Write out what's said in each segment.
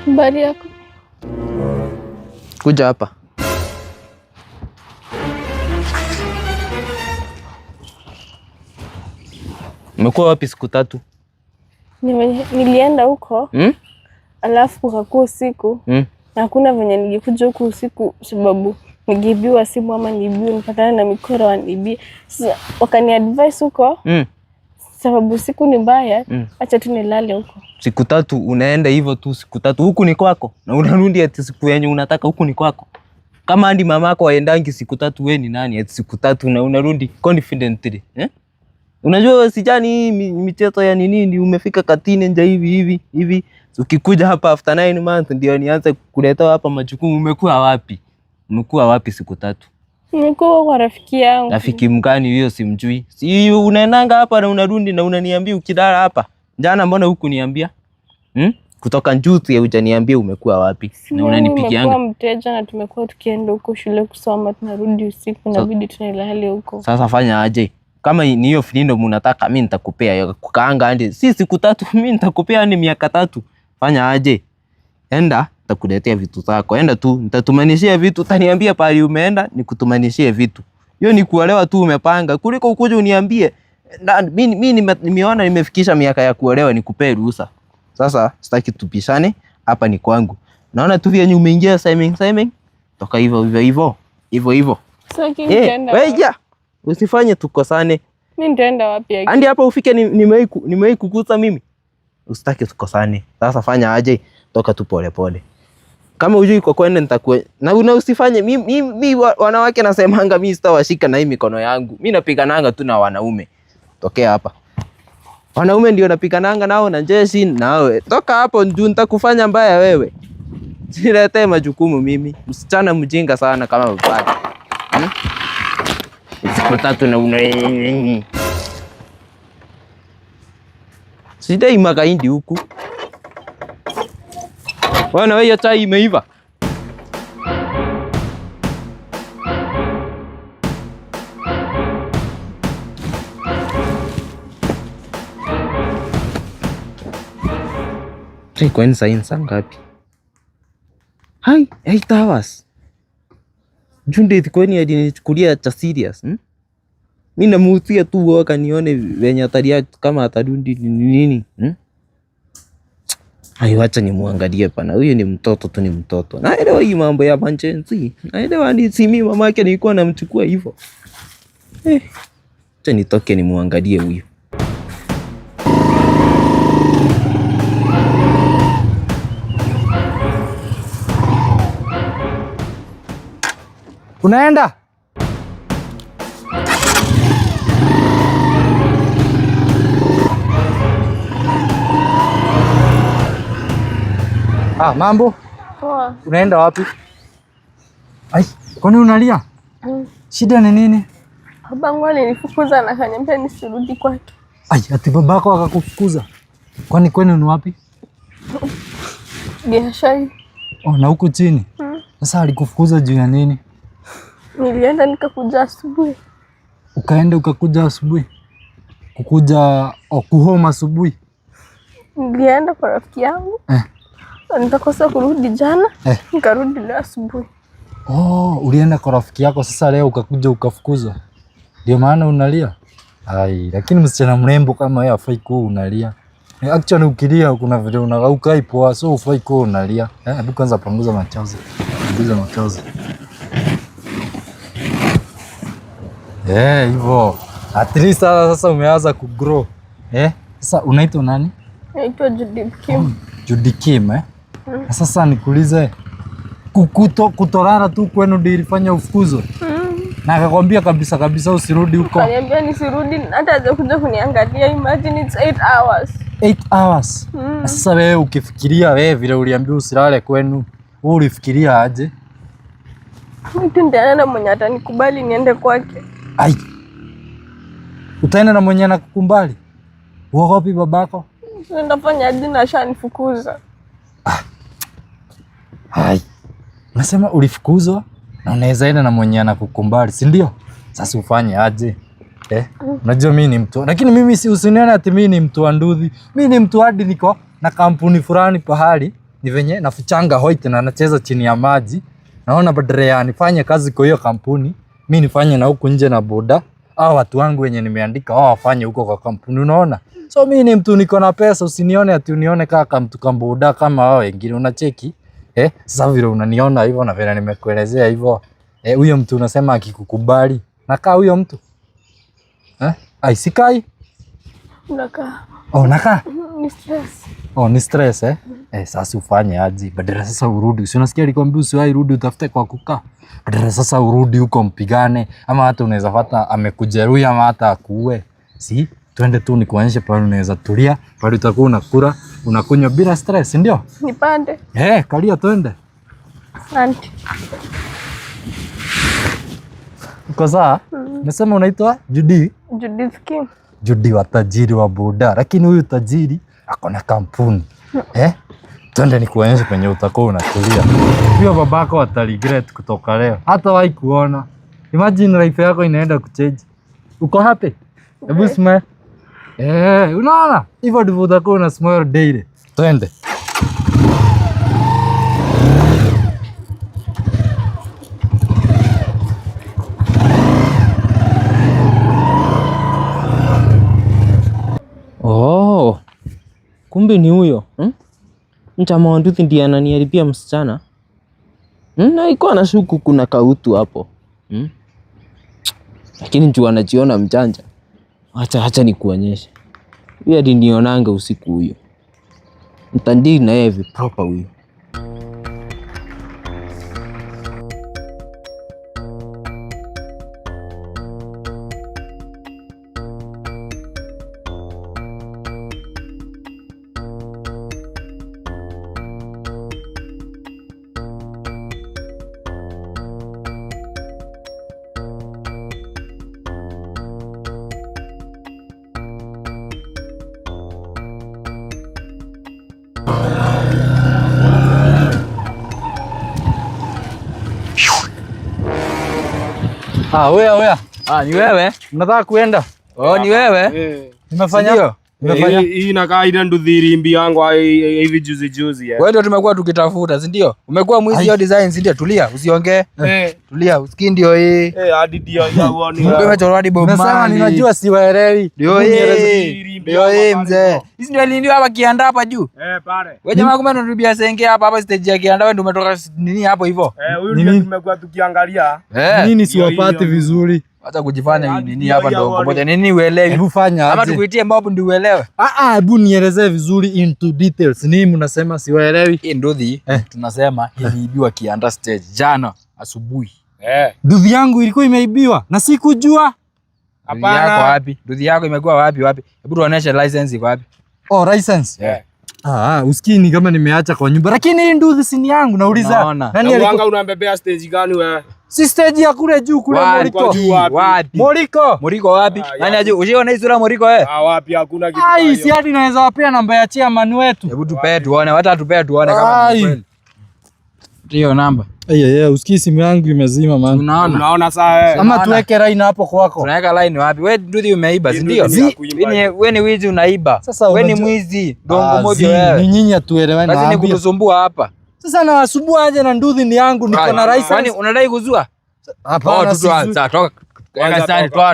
Habari yako? Kuja hapa. Umekuwa wapi siku 3? Nilienda huko. Alafu kukakuwa usiku. Na hakuna venye ningekuja huku usiku sababu nigibiwa simu ama niibiwe, nipatane na mikora wanibie. Sasa wakani advise huko. Sababu siku ni mbaya, acha tu nilale huko. Siku 3 unaenda hivyo tu siku 3. Huku ni kwako na unarudi ati siku yenye unataka huku ni kwako. Kama hadi mamako aendangi siku 3, wewe ni nani ati siku 3 na unarudi confidently? Unajua sijani michezo ya nini umefika katini nje hivi. Ukikuja hapa after 9 months ndio nianze kuleta hapa majukumu. Umekuwa wapi siku 3? Nimekuwa kwa rafiki yangu. Rafiki mgani hiyo simjui? Si unaendanga hapa na unarudi na unaniambia ukidara hapa. Jana mbona huku niambia? Kutoka juzi hujaniambia umekuwa wapi? Na unanipigianga. Nimekuwa mteja na tumekuwa tukienda huko shule kusoma, tunarudi usiku inabidi tunalala huko. Sasa fanya aje? Kama ni hiyo filindo mnataka mimi nitakupea kukaanga hadi si siku 3, mimi nitakupea hadi miaka 3. Fanya aje? Enda nitakuletea vitu zako. Enda tu nitatumanishia vitu, utaniambia pale umeenda nikutumanishie vitu. Hiyo ni kuolewa tu umepanga kuliko ukuje uniambie mimi nimeona nimefikisha miaka ya kuolewa nikupee ruhusa. Sasa sitaki tupishane, hapa ni kwangu. Naona tu vile umeingia Simon. Toka hivyo. Sasa kinitenda. Wewe usifanye tukosane. Mimi nitaenda wapi yake? Andi hapa ufike nimewahi kukuza mimi. Usitaki tukosane. Sasa fanya aje? Toka tu pole. Kama hujui kwa kwenda nitakuwa na usifanye mimi wanawake nasemanga mimi sitawashika na hii mikono yangu. Mimi napigananga tu na wanaume. Tokea hapa. Wanaume ndio napigananga nao na jeshi nawe. Toka hapo njoo nitakufanya mbaya wewe. Siletee majukumu mimi. Msichana mjinga sana kama baba. Siku 3 na una sidai magaindi huku. Bwana wewe chai imeiva. Kwani saa ngapi? Hai, 8 hours. Junde kwani hadi nichukulia cha serious? Mimi namuutia tu waka nione venye atalia kama atadundi nini. Ai, acha nimuangalie pana. Huyu ni mtoto tu, ni mtoto. Naelewa hii mambo ya mapenzi. Naelewa ni si mimi mama yake nilikuwa namchukua hivyo. Acha nitoke nimuangalie huyu. Unaenda? Mambo? Poa. Unaenda wapi? Ai, kwani unalia? Shida ni nini? Babangu alinifukuza na akaniambia nisirudi kwake. Ai, ati babako akakufukuza? Kwani kwenu ni wapi? Biashara. Na huku chini? Sasa alikufukuza juu ya nini? Nilienda nikakuja asubuhi. Ukaenda ukakuja asubuhi? Kukuja kuhoma asubuhi? Nilienda kwa rafiki yangu. Nikakosa kurudi jana. Nikarudi leo asubuhi. Ulienda kwa rafiki yako, sasa leo ukakuja ukafukuzwa. Ndio maana unalia? Ai, lakini msichana mrembo kama yeye hafai kuwa unalia. Actually ukilia kuna vile unaukai poa, so hufai kuwa unalia. Hebu kwanza punguza machozi. Hivyo. At least sasa umeanza kugrow. Sasa unaitwa nani? Naitwa Judy Kim. Judy Kim, Sasa nikuulize, kutorara tu kwenu ndio ilifanya ufukuzwe? Na akakwambia kabisa usirudi huko? Akaniambia nisirudi, hata aje kuja kuniangalia. Imagine it's 8 hours. 8 hours? Sasa wewe ukifikiria wewe vile uliambiwa usirale kwenu, wewe ulifikiria aje? Mtu ndiye na mwenye atanikubali niende kwake. Ai. Utaenda na mwenye anakukubali? Wapi babako? Nitafanya hadi na shanifukuza. Hai. Unasema ulifukuzwa na unaweza enda na mwenye anakukubali, si ndio? Sasa ufanye aje? Unajua mimi ni mtu, lakini mimi si usinione ati mimi ni mtu wa nduthi. Mimi ni mtu hadi niko na kampuni fulani pahali ni venye nafichanga white na anacheza chini ya maji. Naona badala ya nifanye kazi kwa hiyo kampuni, mimi nifanye na huku nje na boda. Hao watu wangu wenye nimeandika wao wafanye huko kwa kampuni, unaona? So mimi ni mtu niko na pesa, usinione ati unione kama mtu kamboda kama wao wengine, unacheki? Sasa vile unaniona hivyo na vile nimekuelezea hivyo. Huyo mtu unasema akikukubali, nakaa huyo mtu? Ai sikai? Nakaa. Oh, nakaa? Ni stress. Oh, ni stress sasa ufanye aje? Badala sasa urudi. Si unasikia alikwambia usiwahi rudi utafute kwa kukaa. Badala sasa urudi huko mpigane, ama hata unaweza pata amekujeruhi ama hata akuue. Si twende tu nikuonyeshe pale unaweza tulia, pale utakuwa unakula, unakunywa bila stress, ndio? Nipande. Kalia twende. Asante. Uko sawa? Nasema unaitwa Judy? Judith Kim. Judy wa tajiri wa boda, lakini huyu tajiri ako na kampuni. Twende nikuonyeshe penye utakuwa unatulia. Hiyo babako ataregret kutoka leo. Hata wahi kuona. Imagine life yako inaenda kuchange. Uko happy? Hebu smile. Unaona? Hivyo ndivyo utakuwa una smile daily. Twende. Oh, kumbe ni huyo. Mchama wa Nduthi ndiye ananiharibia msichana. Na iko na shuku kuna kautu hapo. Lakini njoo anajiona mjanja. Acha nikuonyeshe. Huyu hadi nionanga usiku huyo. Mtandii na yeye proper huyo. Wewe. Ni wewe? Unataka kuenda? Ni wewe? Nimefanya. Hii inakaa ile Nduthi mbi yangu hivi juzi. Wewe ndio tumekuwa tukitafuta, si ndio? Umekuwa mwizi hiyo design, si ndio? Tulia, usiongee. Tulia, usikii ndio hii. Hadi ndio yao ni. Umechorwa hadi Bob Marley. Nasema ninajua siwaelewi. Ndio hii mzee. Hizi ndio ndio hapa kianda hapa juu. Pale. Wewe jamaa kumbe unatubia senge hapa stage ya kianda, wewe ndio umetoka nini hapo hivyo? Huyu ndio tumekuwa tukiangalia. Nini siwapate vizuri? Hata kujifanya nini hapa ndio pamoja nini uelewi. Hebu fanya aje? Ama tukuitie mob ndio uelewe. Hebu nielezee vizuri into details. Nini mnasema siwaelewi? Hii Nduthi tunasema iliibiwa kianda stage jana asubuhi. Nduthi yangu ilikuwa imeibiwa na sikujua. Hapana. Yako wapi? Nduthi yako imekuwa wapi? Hebu tuoneshe license iko wapi? License. Usikii ni kama nimeacha kwa nyumba. Lakini hii nduthi si yangu nauliza. Nani alikuwa unambebea stage gani wewe? Si stage ya kule juu kule Moriko. Wapi? Moriko wapi? Nani ajui? Usiona hii sura Moriko wapi hakuna kitu. Si hadi naweza wapea namba ya chairman wetu. Hebu tupe tuone, hata tupe tuone kama ni kweli. Ndio namba. Usikii simu yangu imezima man. Unaona saa ama tuweke line hapo kwako. Tunaweka line wapi? Wewe Nduthi umeiba, si ndio? Wewe ni wizi unaiba. Wewe ni mwizi. Dongo moja wewe. Ni nyinyi atuelewane. Lazima nikusumbua hapa. Sasa nawasumbua aje na Nduthi ni yangu, niko na license. Kwani unadai kuzua? Hapana, sasa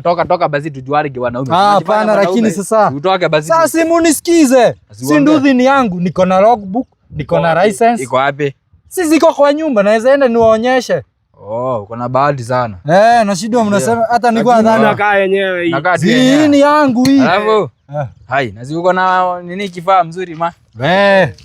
toka basi tujuane wanaume. Hapana, lakini sasa utoke basi. Sasa simu nisikize. Si Nduthi ni yangu, niko na logbook, niko na license. Iko wapi? Sisi ziko kwa nyumba, naweza enda niwaonyeshe. Uko na bahati sana. Na shida mnasema hata nilikuwa nadhani nakaa yenyewe hii. Hii ni yangu hii. Alafu hai, na uko na nini kifaa mzuri ma?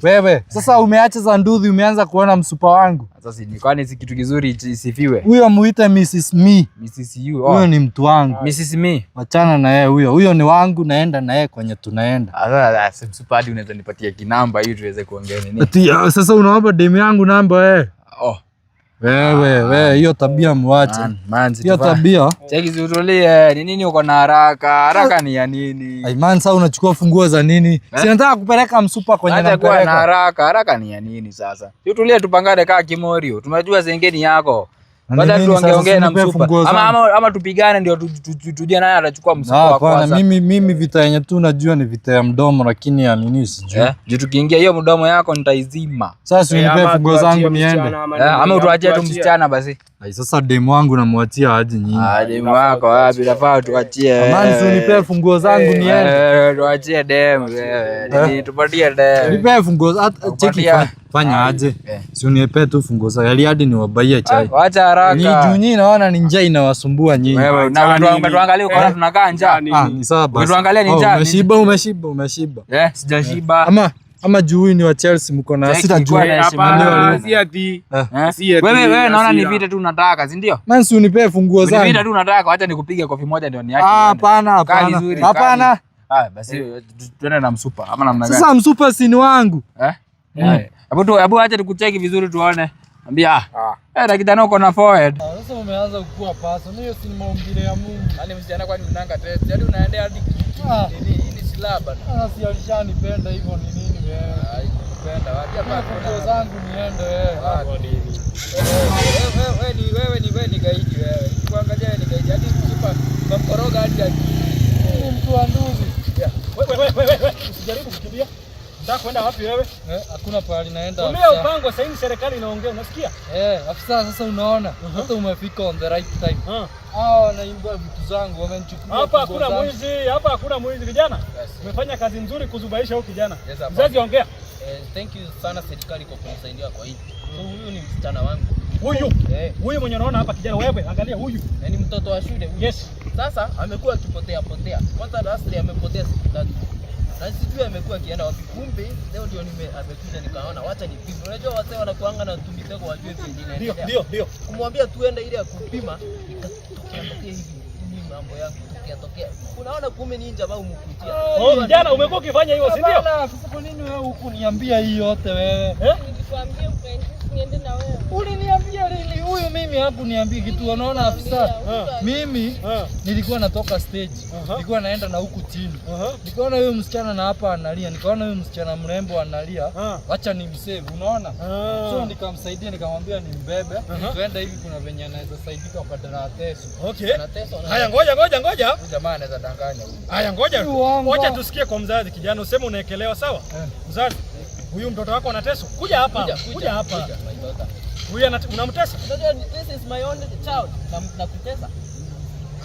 Wewe. Sasa umeacha za Nduthi umeanza kuona msupa wangu. Sasa ni kwani si kitu kizuri isifiwe? Huyo muite Mrs. Me. Mrs. You. Huyo ni mtu wangu. Mrs. Me. Wachana na yeye huyo. Huyo ni wangu, naenda na yeye kwenye tunaenda. Sasa msupa hadi unaweza nipatia kinamba ili tuweze kuongea nini? Sasa unaomba demu yangu namba wewe. Wewe, hiyo tabia muache. Hiyo tabia. Cheki zutulie, ni nini uko na haraka? Haraka ni ya nini? Sasa unachukua funguo za nini? Si nataka kupeleka msupa kwenye nampeleka. Acha kuwa na haraka ni ya nini sasa? Zutulie tupangane kaa kimorio. Tunajua zengeni yako. Wacha tuongeongee na msupa. Ama tupigane ndio tujue nani atachukua msupa wa kwanza. Mimi vita yenye tu najua ni vita ya mdomo, lakini ya nini sijui. Juu tukiingia hiyo mdomo yako nitaizima. Sasa unipe funguo zangu niende. Ama utuachie tu msichana basi. Sasa demu wangu namwachia aje nyinyi? Demu wako wapi? Nafaa tuachie. Amani, unipe funguo zangu niende. Tuachie demu wewe. Tupatie demu. Nipe funguo, cheki fanya aje. Si unipe tu funguo zangu. Hadi niwabaie chai. Acha haraka. Ni juu nyinyi naona ni njaa inawasumbua nyinyi. Wewe na tuangalie uko tunakaa njaa. Ni sawa basi. Tuangalie ni njaa. Umeshiba. Sijashiba. Ama juu ni wa Chelsea mko na sitajua. Wewe naona ni vita tu unataka, si ndio? Man, si unipe funguo zangu. Ni vita tu unataka, acha nikupige kofi moja ndio niache. Hapana. Basi tuende na msupa ama namna gani? Sasa msupa si ni wangu. Hebu acha tukucheki vizuri tuone. Ambia. Na kijana uko na forehead. Sasa umeanza kukua pasa. Hiyo si maumbile ya Mungu. Yaani msichana kwani unanga test. Yaani unaendea hadi nini slaba. Si alishanipenda hivyo ni nini wewe? Kupenda wapi hapa funguo zangu niende wewe. Wewe ni gaidi wewe. Kuangalia ni gaidi. Hadi msupa mkoroga hadi ni mtu wa ndugu. Wewe usijaribu kukimbia. Unataka kwenda wapi wewe? Hakuna pahali naenda. Tumia upango sasa, hivi serikali inaongea, unasikia? Afisa, sasa unaona hata umefika on the right time. Naimba vitu zangu wamenichukua. Hapa hakuna mwizi vijana. Umefanya kazi nzuri kuzubaisha huyu kijana. Mzazi ongea. Thank you sana serikali kwa kunisaidia kwa hili. Huyu ni msichana wangu. Huyu mwenye unaona hapa kijana, wewe angalia huyu. Ni mtoto wa shule. Yes. Sasa amekuwa akipotea. Kwanza last amepotea siku 3. Na sijui amekuwa akienda wapi. Kumbe leo ndio amekuja nikaona wacha nipime. Unajua wazee wanakuanga na tumitego wajue vingine. Ndio. Kumwambia tuende ile ya kupima ikatokea hivi. Ni mambo yangu tokea. Unaona kumbe ni ninja au mkutia. Kijana umekuwa ukifanya hiyo, si ndio? Sasa kwa nini wewe huku niambia hii yote wewe? Nilikwambia niende na wewe. Uliniambia lini? Huyu mimi hakuniambia kitu. Unaona afisa? Mimi nilikuwa natoka stage. Nilikuwa naenda na huku chini. Nikaona huyu msichana na hapa analia. Nikaona huyu msichana mrembo analia. Acha nimsave, unaona? So nikamsaidia, nikamwambia nimbebe. Tuenda hivi kuna venye anaweza saidika badala ya teso. Okay. Haya ngoja. Huyu jamaa anaweza danganya huyu. Haya ngoja tusikie kwa mzazi kijana, useme unaekelewa sawa? Mzazi, huyu mtoto wako anateswa. Kuja hapa. Huyu unamtesa? This is my only child. Na kutesa.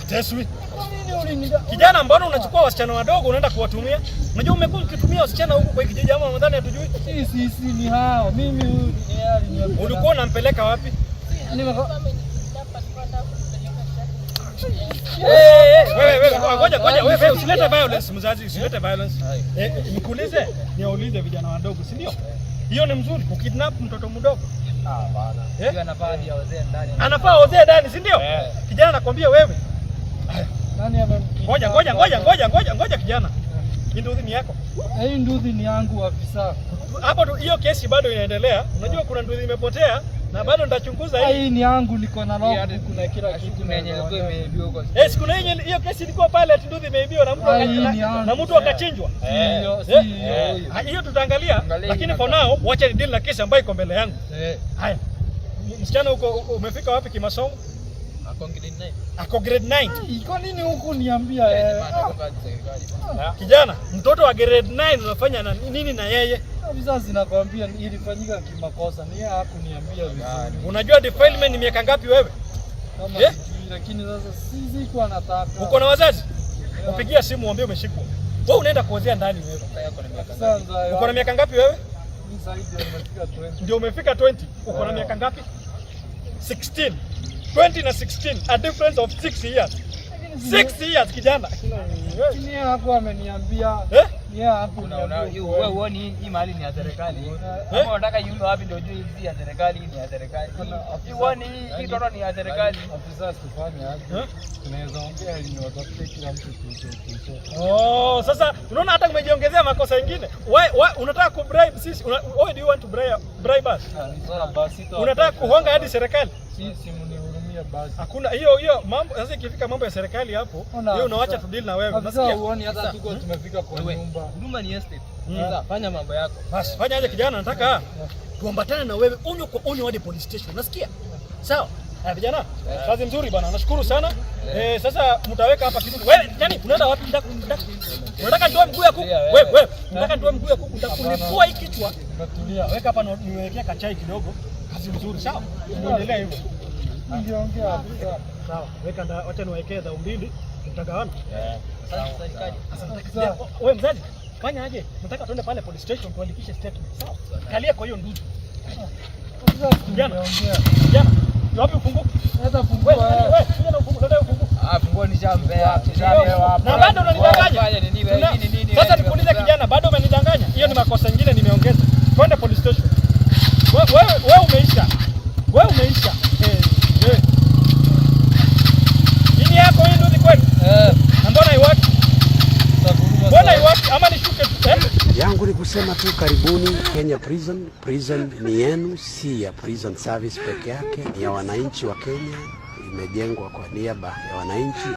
Teswi. Kijana, mbona unachukua wasichana wadogo unaenda kuwatumia? Unajua umekuwa ukitumia wasichana huku kwa kijiji ama nadhani hatujui? Si ni hao. Mimi huyu ni yali. Ulikuwa unampeleka wapi? Wewe usilete violence mzazi, usilete violence. Nikuulize, niulize vijana wadogo, si ndio? Hiyo ni mzuri kukidnap mtoto mdogo? Bana. Hiyo anafaa hadi wazee ndani. Anafaa wazee ndani, si ndio? Kijana nakwambia wewe. Nani Ngoja kijana. Hii nduthi ni yako? Hii nduthi ni yangu afisa. Hapo hiyo kesi bado inaendelea. Unajua kuna nduthi imepotea na bado nitachunguza hii. Hii ni yangu, niko na lock, kuna kila kitu. Kuna yenye ilikuwa imeibiwa kwa. Siku hiyo kesi ilikuwa pale ati nduthi imeibiwa na mtu akachinjwa. Hiyo tutaangalia, lakini for now wacha ni deal na kesi ambayo iko mbele yangu. Haya. Msichana huko umefika wapi kimasomo? Ako grade 9. Iko nini huku niambia kijana, mtoto wa grade 9 unafanya nini na yeye? Vizazi nakwambia ilifanyika kimakosa. Ni yeye hakuniambia vizuri. Unajua defilement ni miaka ngapi wewe? Lakini sasa sisi kwa nataka. Uko na wazazi? Upigia simu uambie umeshikwa. Wewe unaenda kuozea ndani wewe. Uko na miaka ngapi wewe? Mimi sasa nimefika 20. Ndio umefika 20. Uko na miaka ngapi? 16. 20 na 16, a difference of 6 years. 6 years kijana. Ni hapo ameniambia. Ni hapo unaona wewe uone hii mali ni ya serikali. Kama unataka yule wapi ndio juu hii ya serikali ni ya serikali. Uone hii toto ni ya serikali. Afisa tufanye aje? Tunaweza ongea ili watafute kila mtu sasa unaona hata umejiongezea makosa mengine. Unataka kubribe sisi? Why do you want to bribe us? Unataka kuhonga hadi serikali? Sisi mnihurumia basi. Hakuna hiyo mambo. Sasa ikifika mambo ya serikali hapo, hiyo unaacha tu deal na wewe. Unasikia? Uone hata tuko tumefika kwa nyumba. Huduma ni estate. Sasa fanya mambo yako. Basi fanya aje kijana, nataka tuambatane na wewe onyo kwa onyo hadi police station. Unasikia? Sawa? Vijana, kazi nzuri bwana. Nashukuru sana. Sasa mtaweka hapa kitu. Wewe nani? Unaenda wapi? Unataka nitoe mguu ya kuku? Wewe, unataka nitoe mguu ya kuku? Nitakulipua hii kichwa. Weka hapa niwekea kachai kidogo. Kazi nzuri, sawa? Tuendelee hivyo. Ningeongea. Sawa. Weka acha niwekee dhao mbili. Tutagawana. Asante. Wewe mzazi, fanya aje? Nataka tuende pale police station tuandikishe statement. Sawa? Kalia kwa hiyo ndugu. Jana. Wapi ufunguo? Leta ufunguo. Wewe, kuja na ufunguo, leta ufunguo. Funguo nishampea. Na bado unanidanganya. Sasa nikuulize kijana, bado umenidanganya? Hiyo ni makosa mengine nimeongeza. Twende police station. Wewe umeisha. Nini yako hii ndio kweli? Na mbona iwaki? Mbona iwaki ama nishuke tu? Yangu ni kusema tu karibuni Kenya Prison. Prison ni yenu, si ya prison service peke yake, ni ya wananchi wa Kenya, imejengwa kwa niaba ya wananchi.